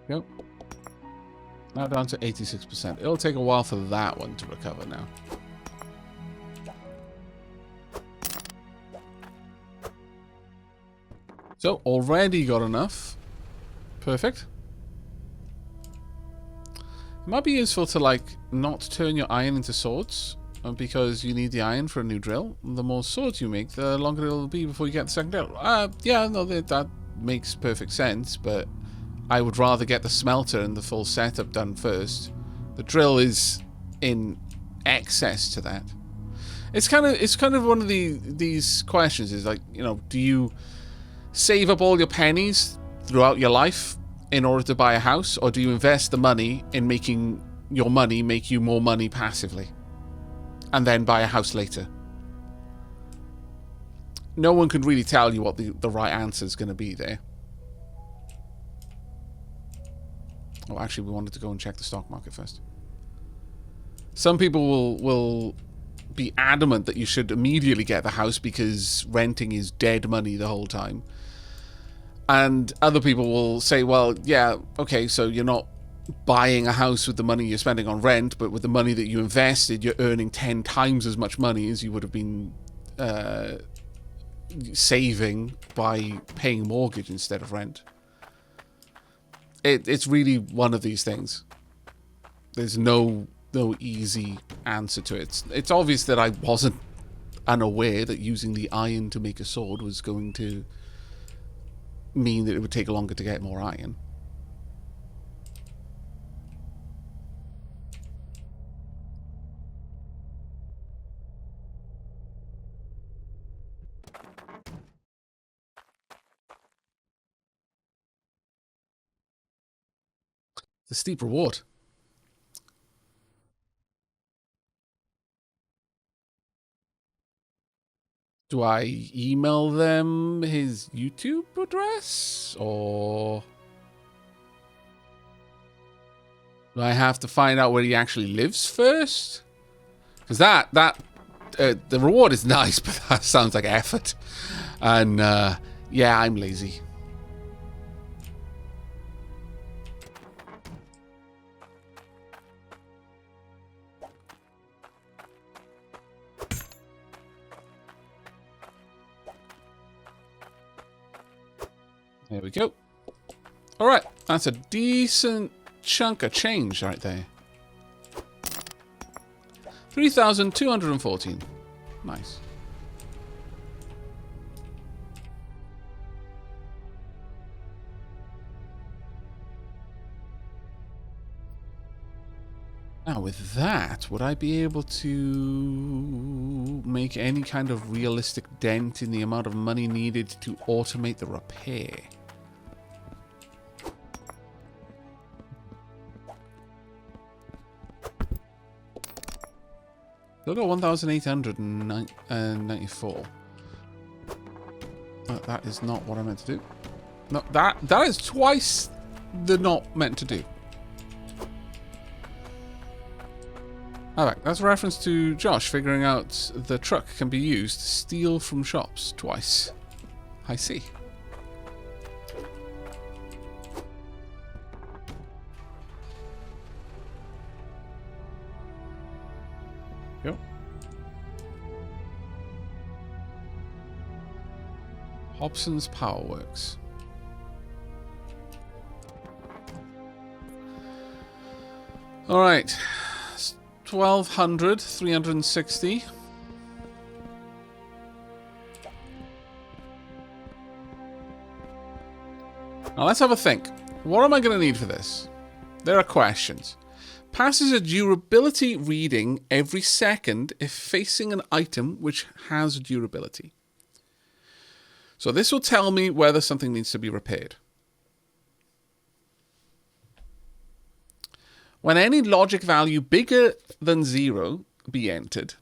Yep. Now down to 86%. It'll take a while for that one to recover now. So, already got enough. Perfect. It might be useful to, like, not turn your iron into swords, because you need the iron for a new drill. The more swords you make, the longer it'll be before you get the second drill. Yeah, no, that makes perfect sense, but I would rather get the smelter and the full setup done first. The drill is in excess to that. It's kind of one of these questions is like, you know, do you save up all your pennies throughout your life in order to buy a house, or do you invest the money in making your money make you more money passively and then buy a house later? No one can really tell you what the right answer is going to be there. Oh, actually, we wanted to go and check the stock market first. Some people will be adamant that you should immediately get the house because renting is dead money the whole time. And other people will say, well, yeah, okay, so you're not buying a house with the money you're spending on rent, but with the money that you invested, you're earning 10 times as much money as you would have been saving by paying mortgage instead of rent. It's really one of these things. There's no easy answer to it. It's obvious that I wasn't unaware that using the iron to make a sword was going to mean that it would take longer to get more iron. It's a steep reward. Do I email them his YouTube address, or do I have to find out where he actually lives first? Because the reward is nice, but that sounds like effort. And yeah, I'm lazy. There we go. All right, that's a decent chunk of change right there. 3,214. Nice. Now, with that, would I be able to make any kind of realistic dent in the amount of money needed to automate the repair? Still got 1,894. That is not what I meant to do. No, that is twice the not meant to do. Aavak, that's a reference to Josh figuring out the truck can be used to steal from shops twice. I see. Yep. Hobson's Power Works. All right. 1,200, 360. Now let's have a think. What am I going to need for this? There are questions. Passes a durability reading every second if facing an item which has durability. So this will tell me whether something needs to be repaired. When any logic value bigger than 0 be entered,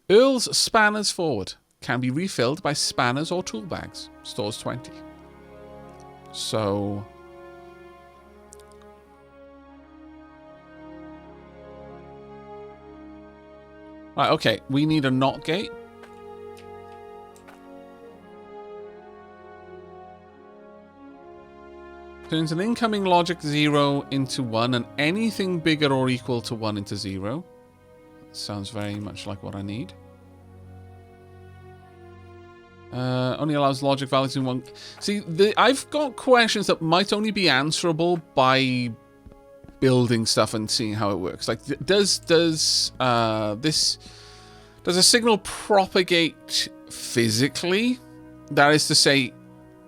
Earl's spanners forward can be refilled by spanners or tool bags. Stores 20. So right, okay, we need a NOT gate. Turns an incoming logic 0 into 1 and anything bigger or equal to 1 into 0. Sounds very much like what I need. Only allows logic values in one... See, I've got questions that might only be answerable by building stuff and seeing how it works. Like, does a signal propagate physically? That is to say,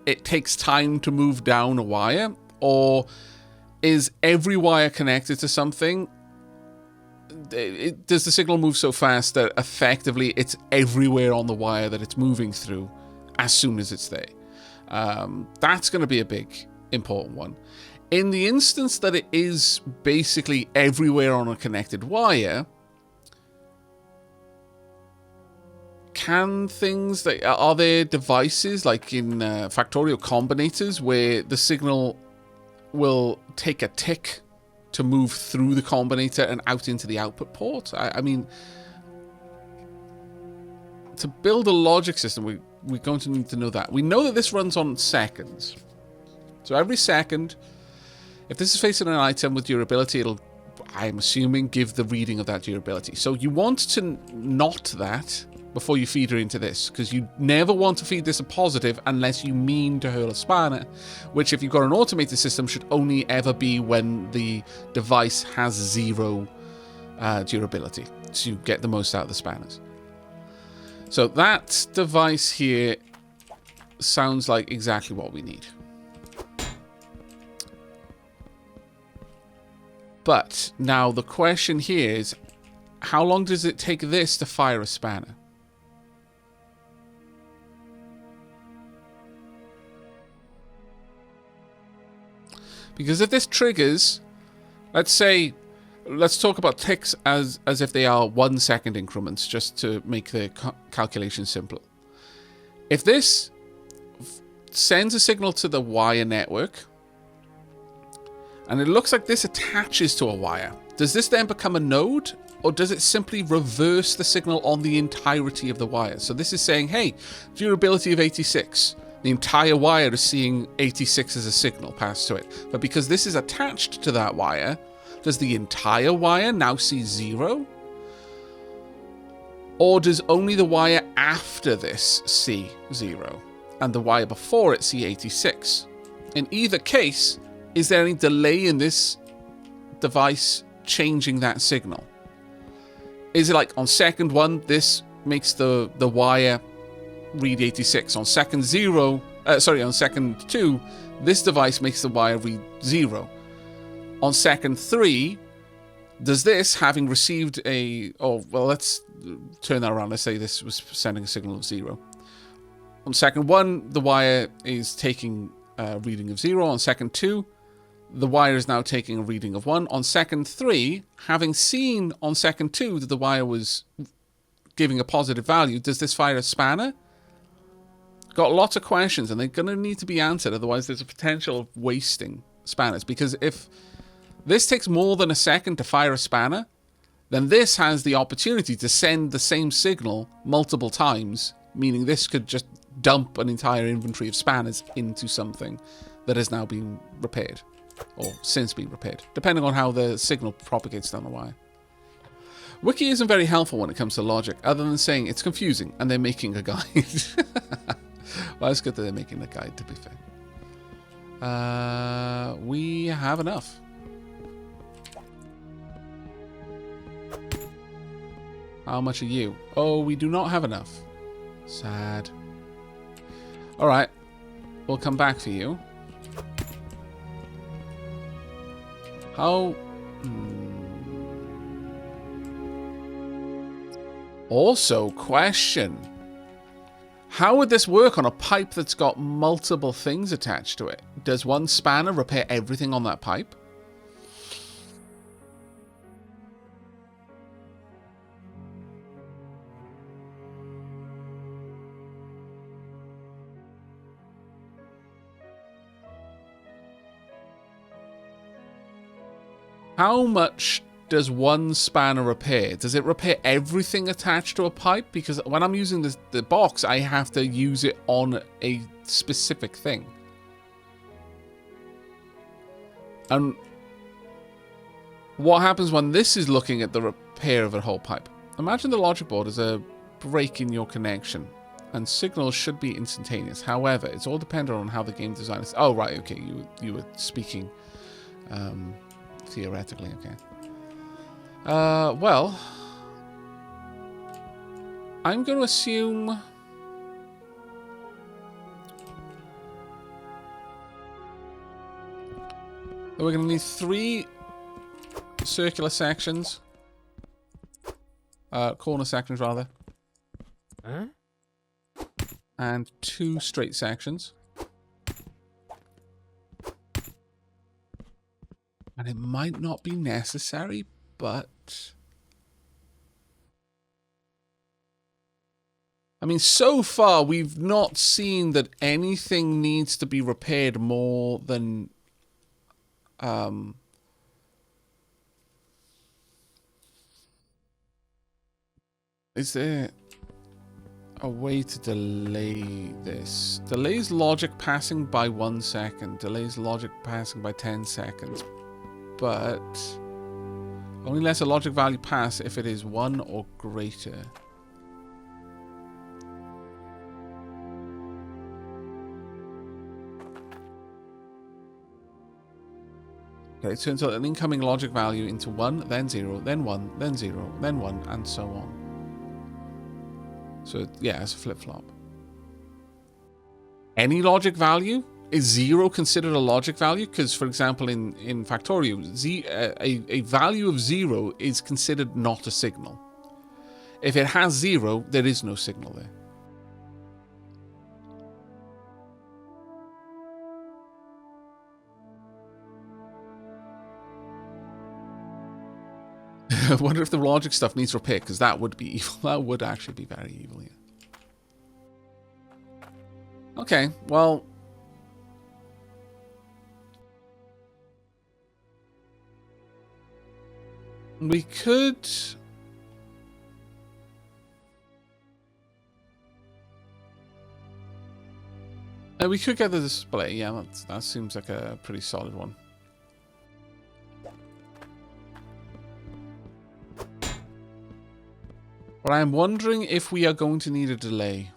it takes time to move down a wire? Or is every wire connected to something? Does the signal move so fast that effectively it's everywhere on the wire that it's moving through as soon as it's there? That's going to be a big, important one. In the instance that it is basically everywhere on a connected wire, are there devices like in factorial combinators where the signal will take a tick to move through the combinator and out into the output port? I mean, to build a logic system, we're going to need to know that. We know that this runs on seconds. So every second, if this is facing an item with durability, it'll, I'm assuming, give the reading of that durability. So you want to knot that before you feed her into this, because you never want to feed this a positive unless you mean to hurl a spanner, which if you've got an automated system should only ever be when the device has 0 durability to get the most out of the spanners. So that device here sounds like exactly what we need. But now the question here is, how long does it take this to fire a spanner? Because if this triggers, let's talk about ticks as if they are 1 second increments, just to make the calculation simple. If this sends a signal to the wire network, and it looks like this attaches to a wire, does this then become a node, or does it simply reverse the signal on the entirety of the wire? So this is saying, hey, durability of 86. The entire wire is seeing 86 as a signal passed to it. But because this is attached to that wire, does the entire wire now see 0? Or does only the wire after this see 0? And the wire before it see 86? In either case, is there any delay in this device changing that signal? Is it like on second 1, this makes the wire read 86. On second 2, this device makes the wire read 0. On second 3, does this, having received let's turn that around. Let's say this was sending a signal of 0. On second 1, the wire is taking a reading of 0. On second 2, the wire is now taking a reading of 1. On second 3, having seen on second 2 that the wire was giving a positive value, does this fire a spanner? Got lots of questions, and they're going to need to be answered, otherwise there's a potential of wasting spanners. Because if this takes more than a second to fire a spanner, then this has the opportunity to send the same signal multiple times, meaning this could just dump an entire inventory of spanners into something that has now been repaired, or since been repaired, depending on how the signal propagates down the wire. Wiki isn't very helpful when it comes to logic, other than saying it's confusing and they're making a guide. Well, it's good that they're making the guide, to be fair. We have enough. How much are you? Oh, we do not have enough. Sad. Alright. We'll come back for you. How... Also, question. How would this work on a pipe that's got multiple things attached to it? Does one spanner repair everything on that pipe? How much does one spanner repair? Does it repair everything attached to a pipe? Because when I'm using the box, I have to use it on a specific thing. And what happens when this is looking at the repair of a whole pipe? Imagine the logic board is a break in your connection, and signals should be instantaneous. However, it's all dependent on how the game design is. Oh, right, okay, you were speaking theoretically, okay. Well, I'm going to assume that we're going to need 3 circular sections. Corner sections, rather. Huh? And 2 straight sections. And it might not be necessary, but... I mean, so far, we've not seen that anything needs to be repaired more than... Is there a way to delay this? Delays logic passing by 1 second. Delays logic passing by 10 seconds. But only lets a logic value pass if it is 1 or greater. Okay, it turns out an incoming logic value into 1, then 0, then 1, then 0, then 1, and so on. So, yeah, it's a flip-flop. Any logic value? Is 0 considered a logic value? Because, for example, in Factorio, a value of 0 is considered not a signal. If it has 0, there is no signal there. I wonder if the logic stuff needs repair, because that would be evil. That would actually be very evil, yeah. Okay, well... We could... we could get the display, yeah, that seems like a pretty solid one. But I'm wondering if we are going to need a delay.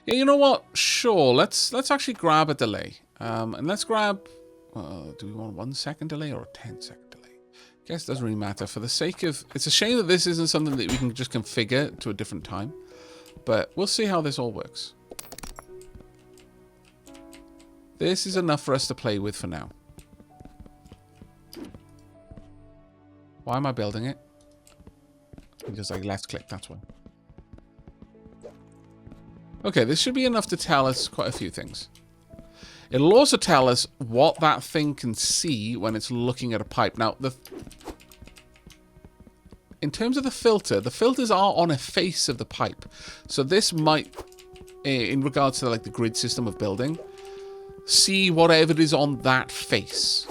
Yeah, you know what? Sure, let's actually grab a delay. And let's grab... do we want 1 second delay or a 10-second delay? I guess it doesn't really matter. For the sake of... It's a shame that this isn't something that we can just configure to a different time. But we'll see how this all works. This is enough for us to play with for now. Why am I building it? Because I left click, that's why. Okay, this should be enough to tell us quite a few things. It'll also tell us what that thing can see when it's looking at a pipe. Now, in terms of the filters are on a face of the pipe. So this might, in regards to like the grid system of building, see whatever is on that face.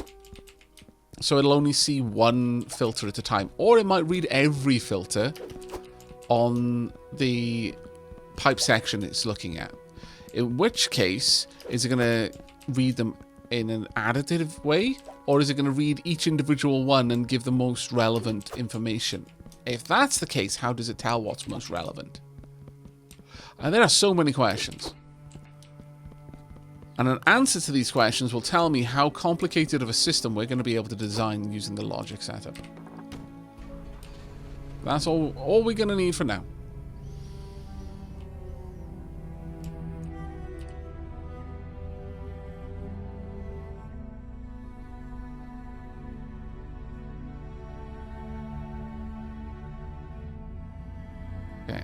So it'll only see 1 filter at a time. Or it might read every filter on the pipe section it's looking at. In which case, is it going to read them in an additive way? Or is it going to read each individual one and give the most relevant information? If that's the case, how does it tell what's most relevant? And there are so many questions. And an answer to these questions will tell me how complicated of a system we're going to be able to design using the logic setup. That's all we're going to need for now. Okay.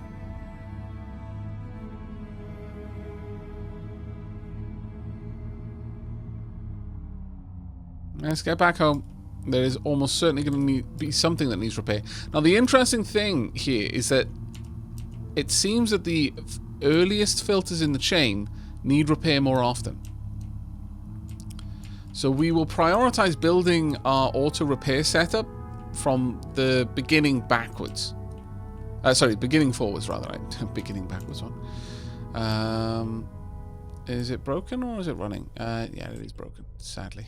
Let's get back home. There is almost certainly going to be something that needs repair. Now, the interesting thing here is that it seems that the earliest filters in the chain need repair more often. So we will prioritize building our auto repair setup from the beginning backwards. Sorry, beginning forwards rather. Right? Beginning backwards one. Is it broken or is it running? Yeah, it is broken, sadly.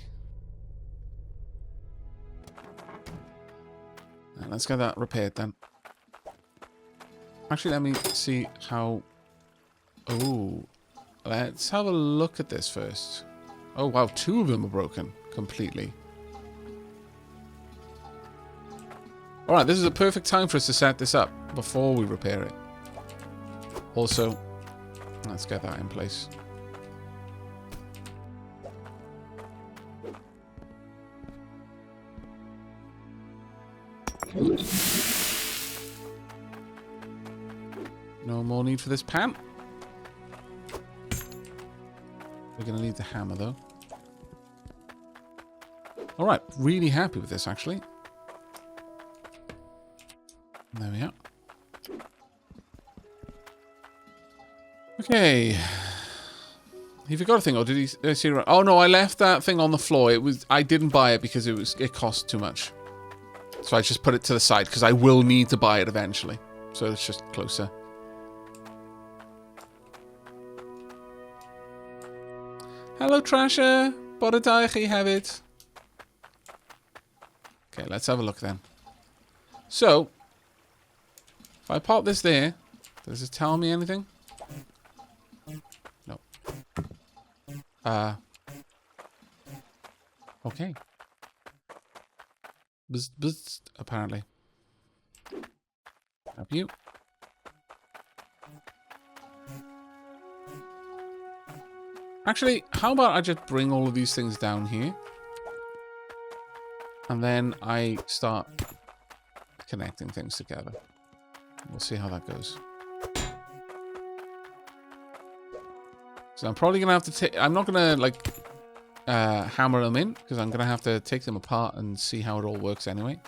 Let's get that repaired then. Actually, let me see how... Oh, let's have a look at this first. Oh, wow, 2 of them are broken completely. Alright, this is a perfect time for us to set this up before we repair it. Also, let's get that in place. No more need for this pan. We're going to need the hammer, though. Alright, really happy with this, actually. There we are. Okay. He forgot a thing, or did he see it? Oh no, I left that thing on the floor. I didn't buy it because it cost too much. So I just put it to the side because I will need to buy it eventually. So it's just closer. Hello, Trasher. Bodadaichi have it. Okay, let's have a look then. So, if I pop this there, does it tell me anything? No. Okay. Bzz, bzz, apparently. Have you? Actually, how about I just bring all of these things down here? And then I start connecting things together. We'll see how that goes. So I'm probably going to have to take... I'm not going to, like, hammer them in, because I'm going to have to take them apart and see how it all works anyway.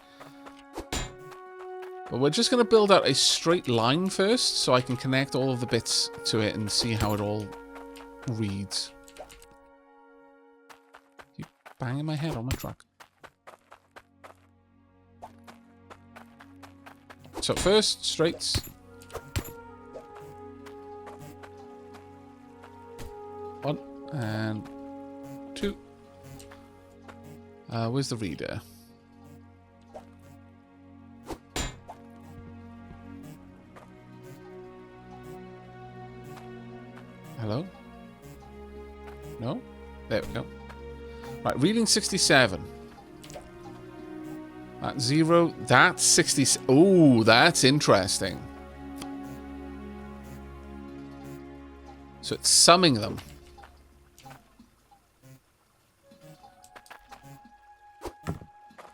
But we're just going to build out a straight line first, so I can connect all of the bits to it and see how it all reads. Keep banging my head on my truck. So first, straights. One and two. Where's the reader? Hello? No? There we go. Right, reading 67. That's 0. That's 60. Oh, that's interesting. So it's summing them.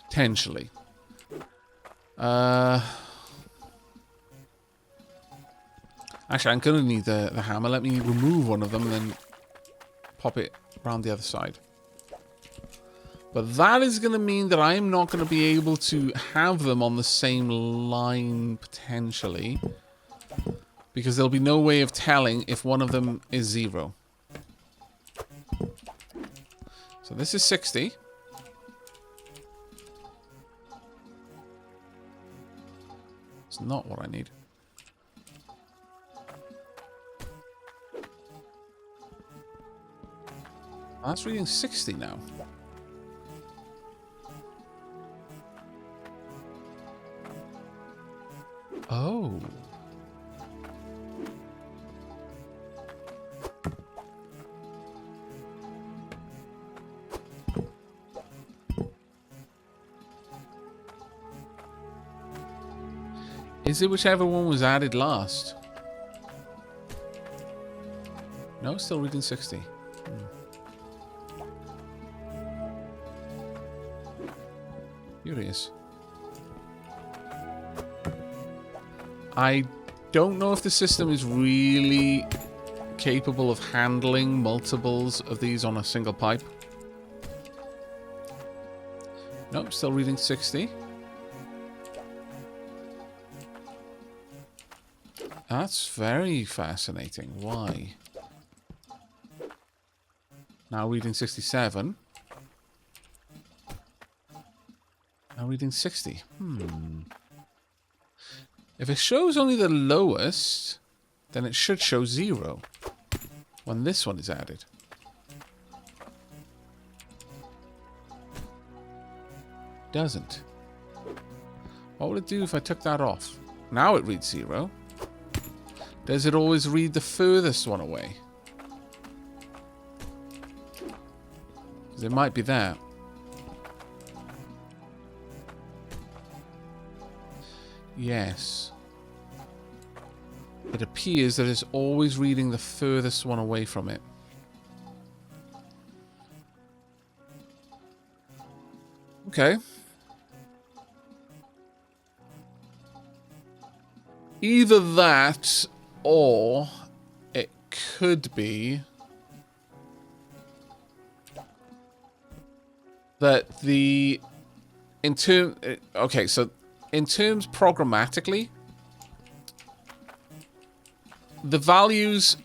Potentially. Actually, I'm going to need the hammer. Let me remove one of them and then pop it around the other side. But that is going to mean that I'm not going to be able to have them on the same line, potentially. Because there'll be no way of telling if one of them is 0. So this is 60. It's not what I need. That's reading 60 now. Oh. Is it whichever one was added last? No, still reading 60. Curious. I don't know if the system is really capable of handling multiples of these on a single pipe. Nope, still reading 60. That's very fascinating. Why? Now reading 67. Now reading 60. If it shows only the lowest, then it should show 0. when this one is added. Doesn't. What would it do if I took that off? Now it reads 0. Does it always read the furthest one away? Because it might be that. Yes. It appears that it's always reading the furthest one away from it. Okay. Either that, or it could be that the okay, so in terms programmatically, the values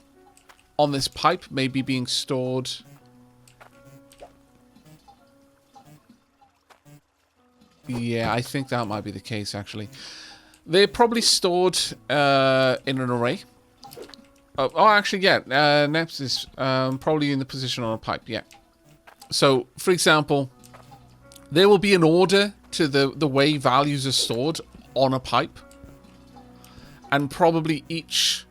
on this pipe may be being stored yeah, I think that might be the case actually. They're probably stored in an array. Oh, actually, yeah. Next is probably in the position on a pipe, yeah. So, for example, there will be an order to the way values are stored on a pipe. And probably each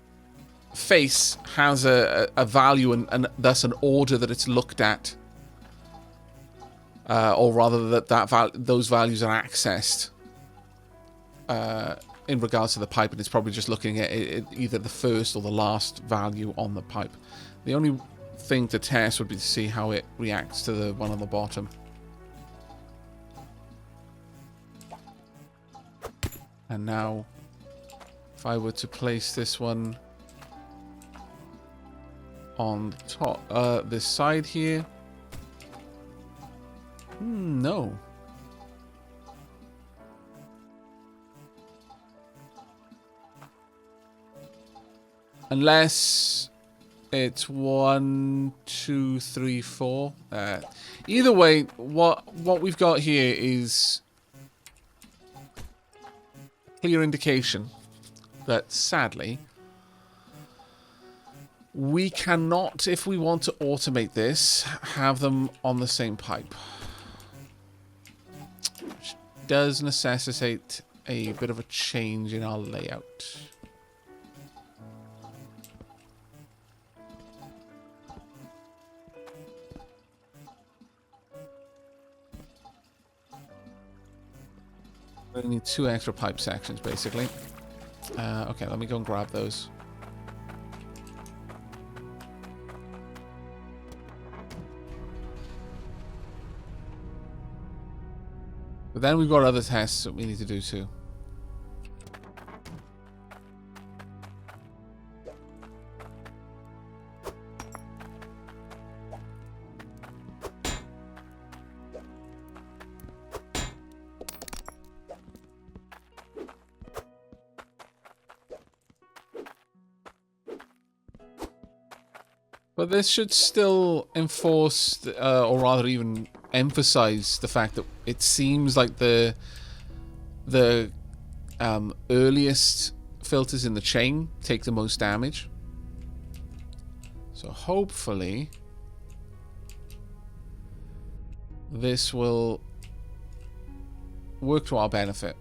face has a value and thus an order that it's looked at. Or rather, those values are accessed. In regards to the pipe, and it's probably just looking at either the first or the last value on the pipe. The only thing to test would be to see how it reacts to the one on the bottom. And now, if I were to place this one on the top, this side here, no. Unless it's 1, 2, 3, 4. Either way, what we've got here is clear indication that sadly we cannot, if we want to automate this, have them on the same pipe. Which does necessitate a bit of a change in our layout. We need 2 extra pipe sections, basically. Okay, let me go and grab those. But then we've got other tests that we need to do too. But this should still enforce, or rather even emphasize the fact that it seems like the earliest filters in the chain take the most damage. So hopefully this will work to our benefit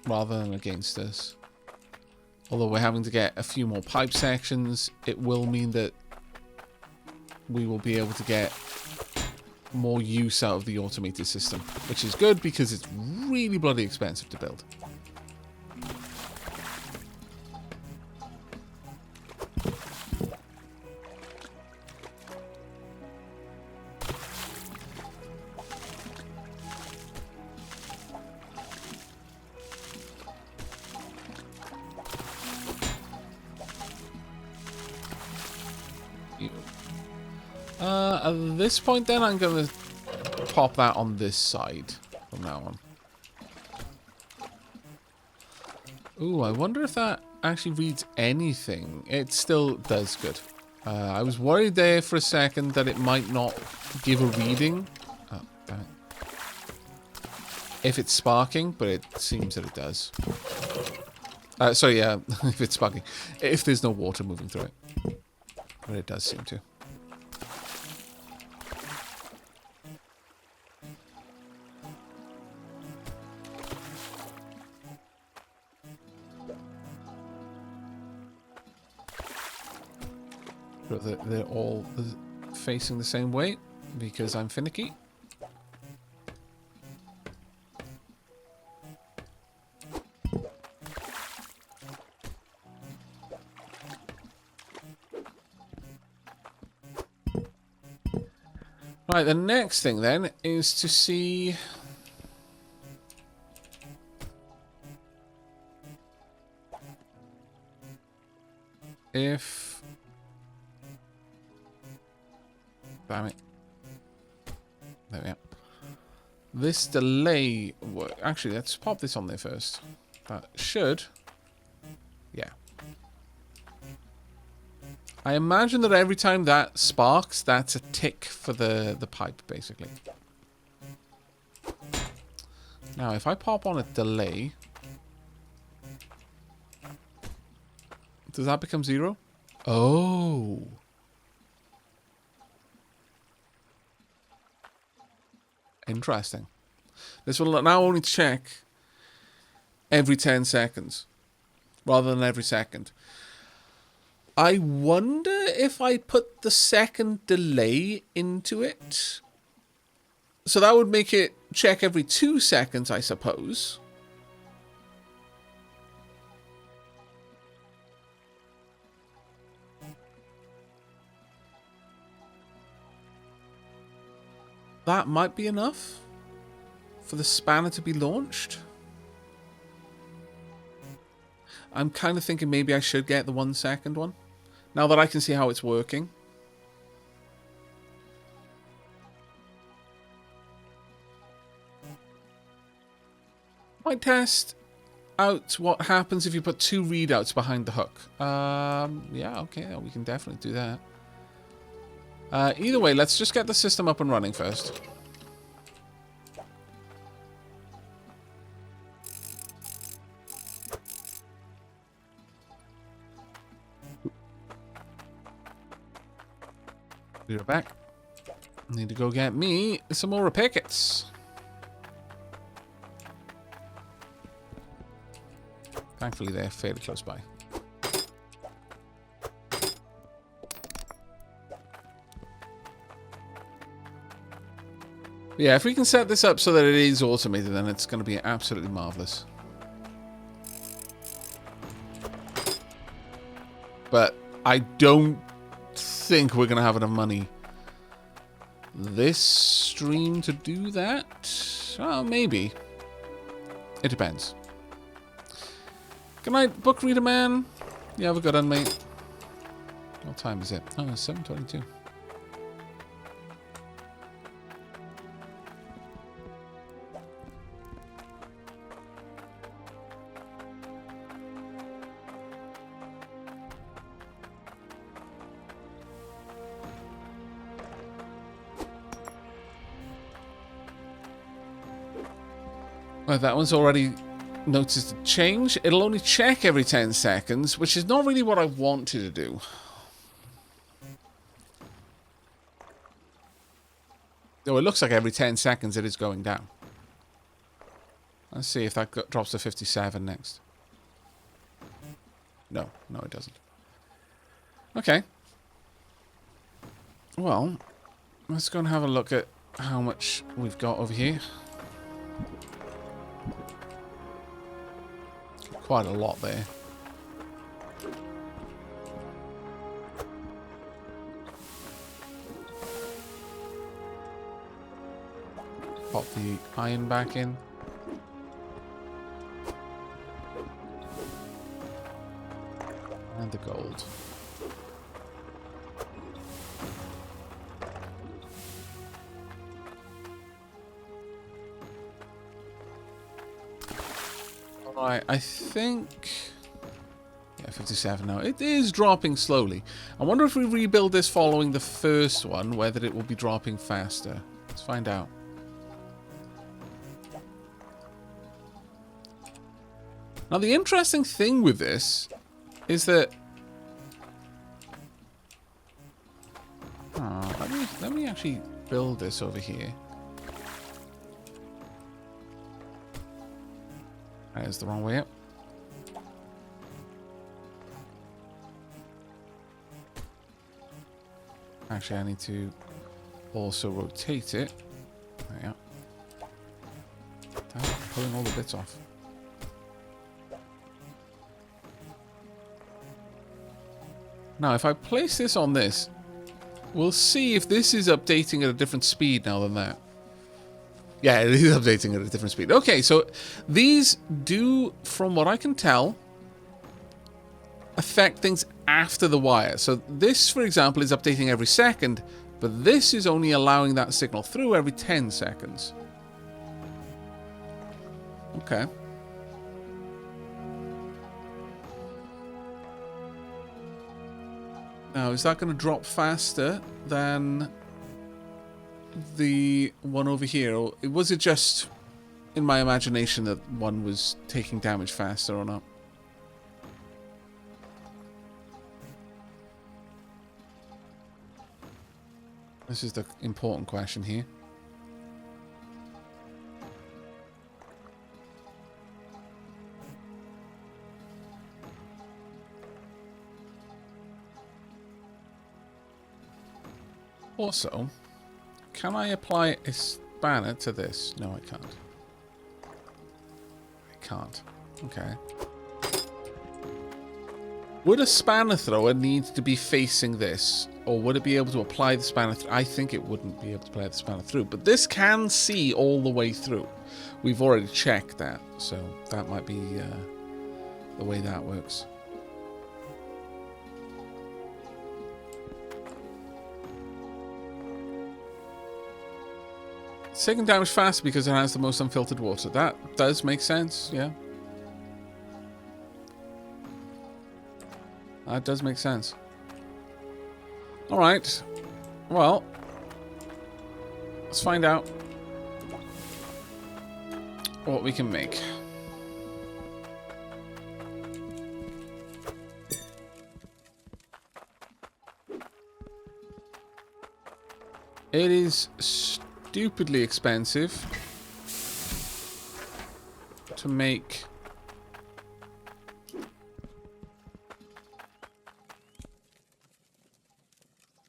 rather than against us. Although we're having to get a few more pipe sections, it will mean that we will be able to get more use out of the automated system, which is good because it's really bloody expensive to build. At this point then, I'm going to pop that on this side from now on. Ooh, I wonder if that actually reads anything. It still does good. I was worried there for a second that it might not give a reading. Oh, damn it. If it's sparking, but it seems that it does. Sorry, yeah, if it's bugging. If there's no water moving through it. But it does seem to. But they're all facing the same way because I'm finicky. Right, the next thing then is to see if... Damn it. There we are. This delay... Actually, let's pop this on there first. That should... Yeah. I imagine that every time that sparks, that's a tick for the pipe, basically. Now, if I pop on a delay... Does that become 0? Oh. Interesting. This will now only check every 10 seconds rather than every second. I wonder if I put the second delay into it. So that would make it check every 2 seconds, I suppose. That might be enough for the spanner to be launched. I'm kind of thinking maybe I should get the 1 second one. Now that I can see how it's working. Might test out what happens if you put 2 readouts behind the hook. Yeah, okay, we can definitely do that. Either way, let's just get the system up and running first. Be right back. Need to go get me some more pickets. Thankfully, they're fairly close by. Yeah, if we can set this up so that it is automated, then it's going to be absolutely marvelous. But I don't think we're going to have enough money this stream to do that. Well, maybe. It depends. Good night, book reader man. You have a good one, mate. What time is it? Oh, it's 7:22. Well, that one's already noticed a change. It'll only check every 10 seconds, which is not really what I wanted to do. Though it looks like every 10 seconds it is going down. Let's see if that drops to 57 next. No, it doesn't. Okay. Well, let's go and have a look at how much we've got over here. Quite a lot there. Pop the iron back in. And the gold. Alright, I think... Yeah, 57 now. It is dropping slowly. I wonder if we rebuild this following the first one, whether it will be dropping faster. Let's find out. Now, the interesting thing with this is that... let me actually build this over here. That is the wrong way up. Actually, I need to also rotate it. There you go. Damn, I'm pulling all the bits off. Now, if I place this on this, we'll see if this is updating at a different speed now than that. Yeah, it is updating at a different speed. Okay, so these do, from what I can tell, affect things after the wire. So this, for example, is updating every second, but this is only allowing that signal through every 10 seconds. Okay. Now, is that going to drop faster than the one over here? Or was it just in my imagination that one was taking damage faster or not? This is the important question here. Also, can I apply a spanner to this? No, I can't. I can't. Okay. Would a spanner thrower need to be facing this? Or would it be able to apply the spanner through? I think it wouldn't be able to apply the spanner through. But this can see all the way through. We've already checked that. So that might be the way that works. It's taking damage fast because it has the most unfiltered water. That does make sense, yeah. That does make sense. Alright. Well, let's find out what we can make. It is stupidly expensive to make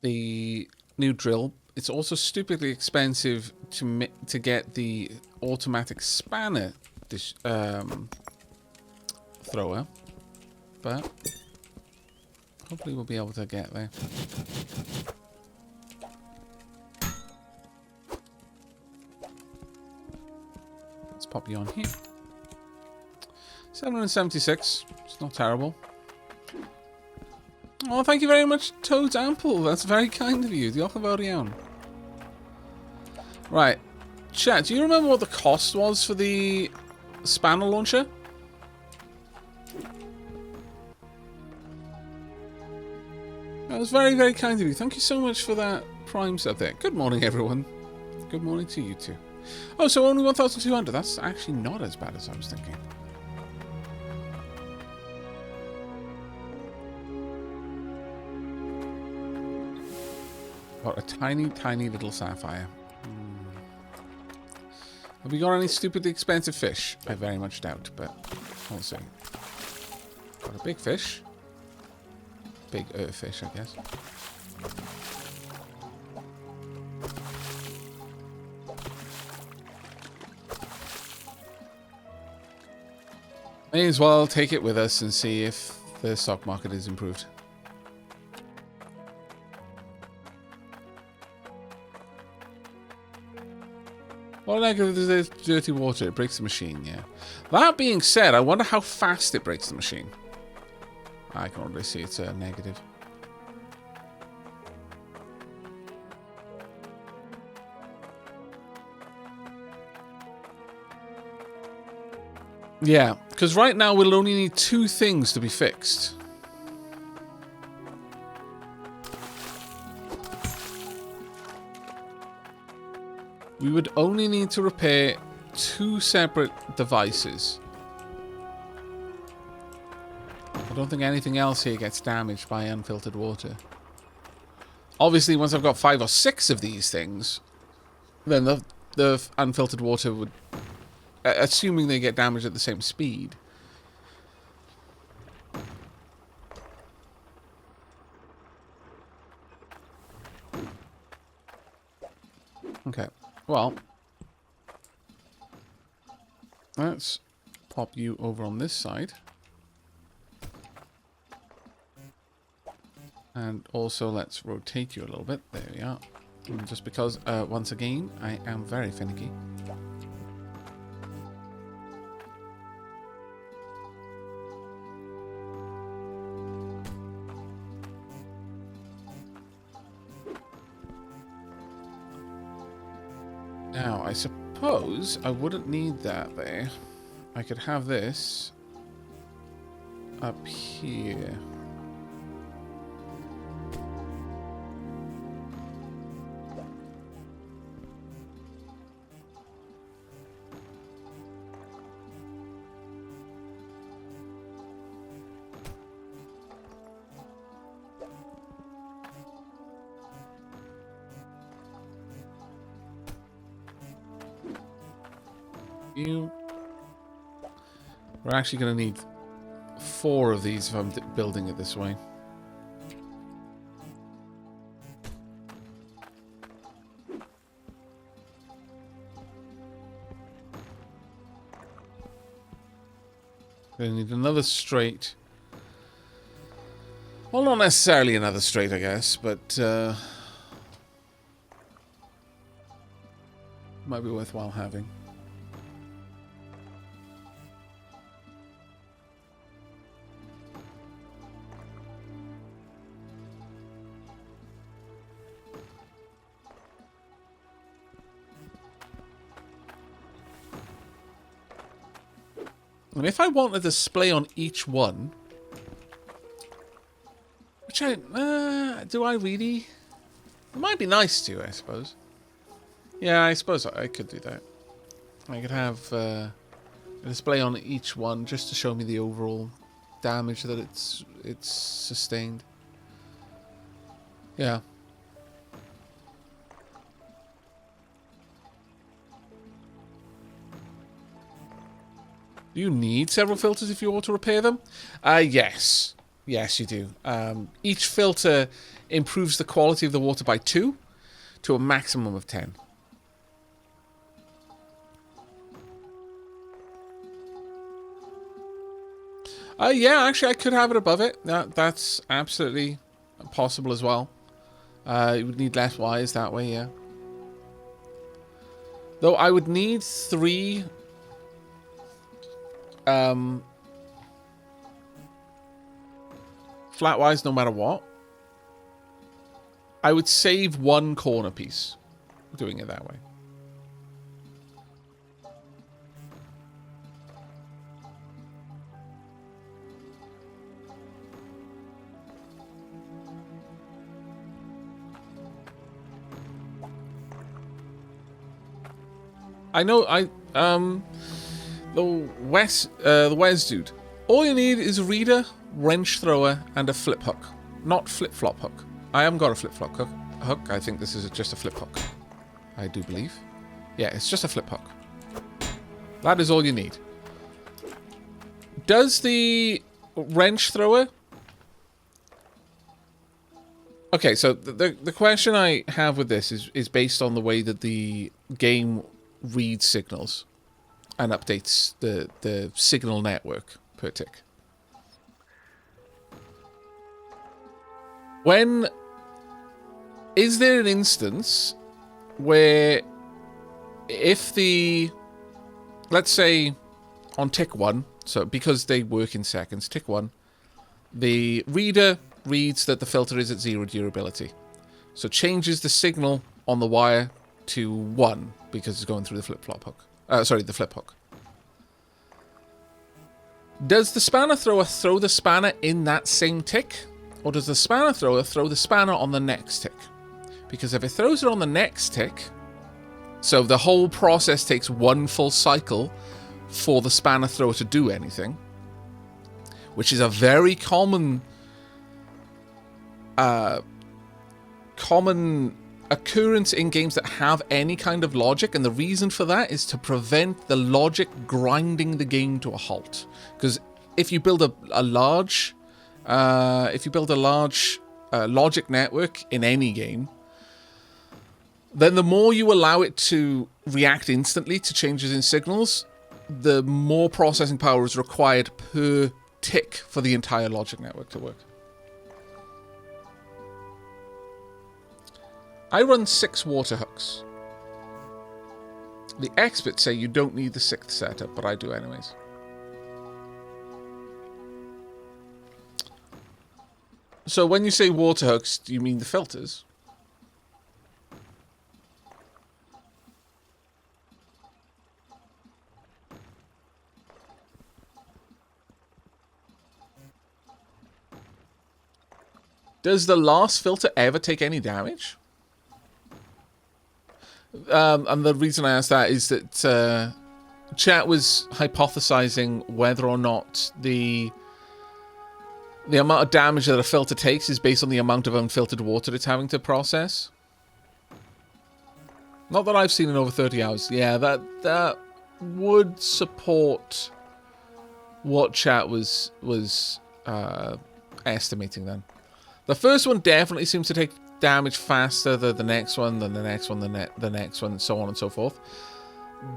the new drill. It's also stupidly expensive to get the automatic spanner thrower, but hopefully we'll be able to get there. Pop you on here. 776. It's not terrible. Oh, thank you very much, Toad's Ample. That's very kind of you. Diolch yn fawr iawn. Right. Chat, do you remember what the cost was for the spanner launcher? That was very, very kind of you. Thank you so much for that Prime sub there. Good morning, everyone. Good morning to you too. Oh, so only 1,200. That's actually not as bad as I was thinking. Got a tiny, tiny little sapphire. Have we got any stupidly expensive fish? I very much doubt, but we'll see. Got a big fish. Big fish, I guess. May as well take it with us and see if the stock market is improved. Well, like if there's dirty water, it breaks the machine, yeah. That being said, I wonder how fast it breaks the machine. I can already see it's a negative. Yeah, because right now we'll only need 2 things to be fixed. We would only need to repair 2 separate devices. don't think anything else here gets damaged by unfiltered water. Obviously, once I've got 5 or 6 of these things, then the unfiltered water would... assuming they get damaged at the same speed. Okay, well, let's pop you over on this side. And also let's rotate you a little bit. There we are. Just because, once again, I am very finicky. Now, I suppose I wouldn't need that there. I could have this up here. We're actually going to need 4 of these if I'm building it this way. Going to need another straight. Well, not necessarily another straight, I guess, but might be worthwhile having. And if I want a display on each one, which do I really? It might be nice to, I suppose. Yeah, I suppose I could do that. I could have a display on each one just to show me the overall damage that it's sustained. Yeah. Do you need several filters if you auto repair them? Yes. Yes, you do. Each filter improves the quality of the water by 2 to a maximum of 10. Yeah, actually, I could have it above it. That's absolutely possible as well. You would need less wires that way, yeah. Though I would need 3... flat wires no matter what. I would save 1 corner piece doing it that way. I know the Wes dude. All you need is a reader, wrench thrower, and a flip hook. Not flip-flop hook. I haven't got a flip-flop hook. I think this is just a flip hook. I do believe. Yeah, it's just a flip hook. That is all you need. Does the wrench thrower... Okay, so the question I have with this is based on the way that the game reads signals and updates the signal network per tick. Is there an instance where if let's say on tick 1, so because they work in seconds, tick 1, the reader reads that the filter is at 0 durability. So changes the signal on the wire to 1 because it's going through the flip-flop hook. The flip hook. Does the spanner thrower throw the spanner in that same tick? Or does the spanner thrower throw the spanner on the next tick? Because if it throws it on the next tick, so the whole process takes 1 full cycle for the spanner thrower to do anything, which is a very common occurrence in games that have any kind of logic, and the reason for that is to prevent the logic grinding the game to a halt. Because if you build a large logic network in any game, then the more you allow it to react instantly to changes in signals, the more processing power is required per tick for the entire logic network to work. I run 6 water hooks. The experts say you don't need the 6th setup, but I do anyways. So when you say water hooks, do you mean the filters? Does the last filter ever take any damage? And the reason I ask that is that chat was hypothesizing whether or not the amount of damage that a filter takes is based on the amount of unfiltered water it's having to process. Not that I've seen in over 30 hours. Yeah, that would support what chat was estimating then. The first one definitely seems to take damage faster than the next one, then the next one, the next one, and so on and so forth.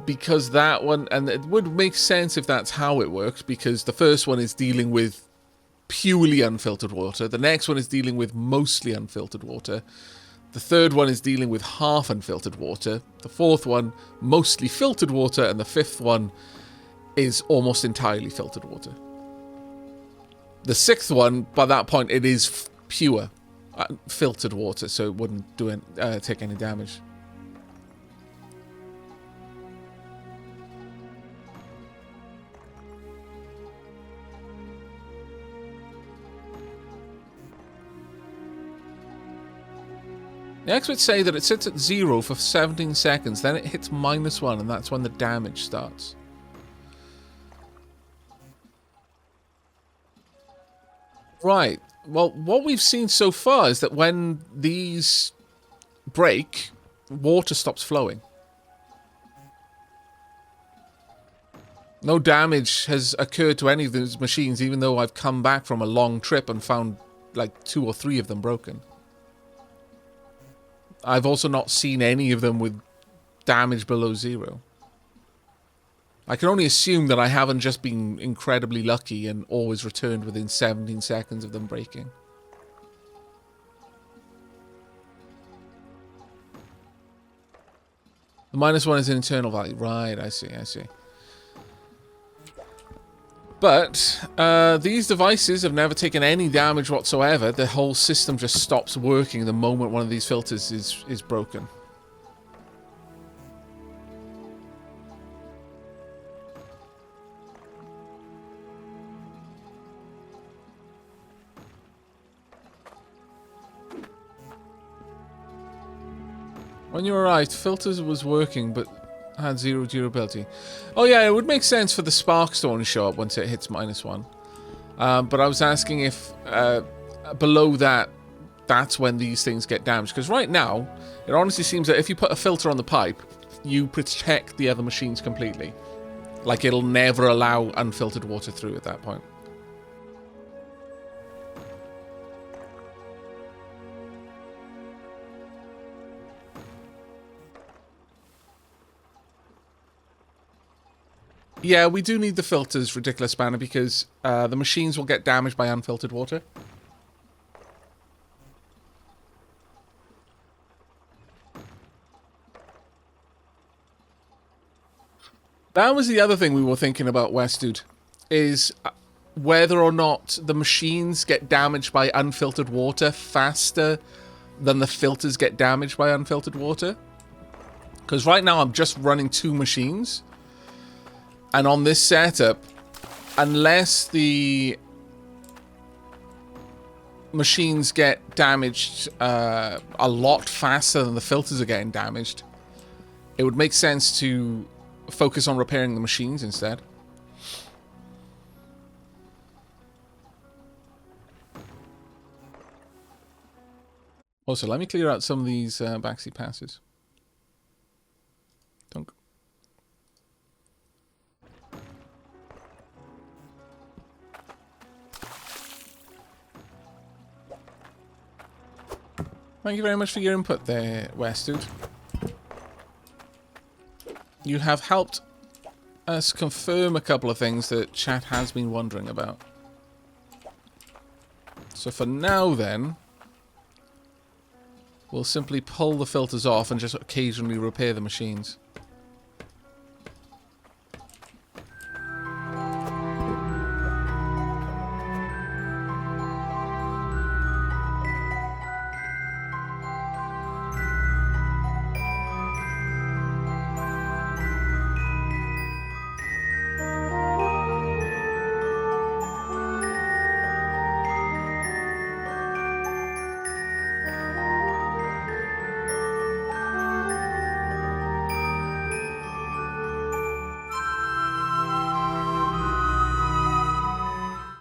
Because that one, and it would make sense if that's how it works, because the first one is dealing with purely unfiltered water, the next one is dealing with mostly unfiltered water, the third one is dealing with half unfiltered water, the fourth one mostly filtered water, and the fifth one is almost entirely filtered water. The sixth one, by that point, it is pure filtered water, so it wouldn't take any damage. The experts say that it sits at 0 for 17 seconds, then it hits -1, and that's when the damage starts. Right. Well, what we've seen so far is that when these break, water stops flowing. No damage has occurred to any of those machines, even though I've come back from a long trip and found like 2 or 3 of them broken. I've also not seen any of them with damage below 0. I can only assume that I haven't just been incredibly lucky and always returned within 17 seconds of them breaking. The -1 is an internal value. Right, I see. But these devices have never taken any damage whatsoever. The whole system just stops working the moment one of these filters is broken. When you arrived, filters was working, but had 0 durability. Oh yeah, it would make sense for the spark stone to show up once it hits -1. But I was asking if below that, that's when these things get damaged. Because right now, it honestly seems that if you put a filter on the pipe, you protect the other machines completely. Like it'll never allow unfiltered water through at that point. Yeah, we do need the filters, Ridiculous Spanner, because the machines will get damaged by unfiltered water. That was the other thing we were thinking about, West Dude, is whether or not the machines get damaged by unfiltered water faster than the filters get damaged by unfiltered water. Because right now I'm just running 2 machines. And on this setup, unless the machines get damaged a lot faster than the filters are getting damaged, it would make sense to focus on repairing the machines instead. Also, let me clear out some of these backseat passes. Dunk. Thank you very much for your input there, Westwood. You have helped us confirm a couple of things that chat has been wondering about. So for now then, we'll simply pull the filters off and just occasionally repair the machines.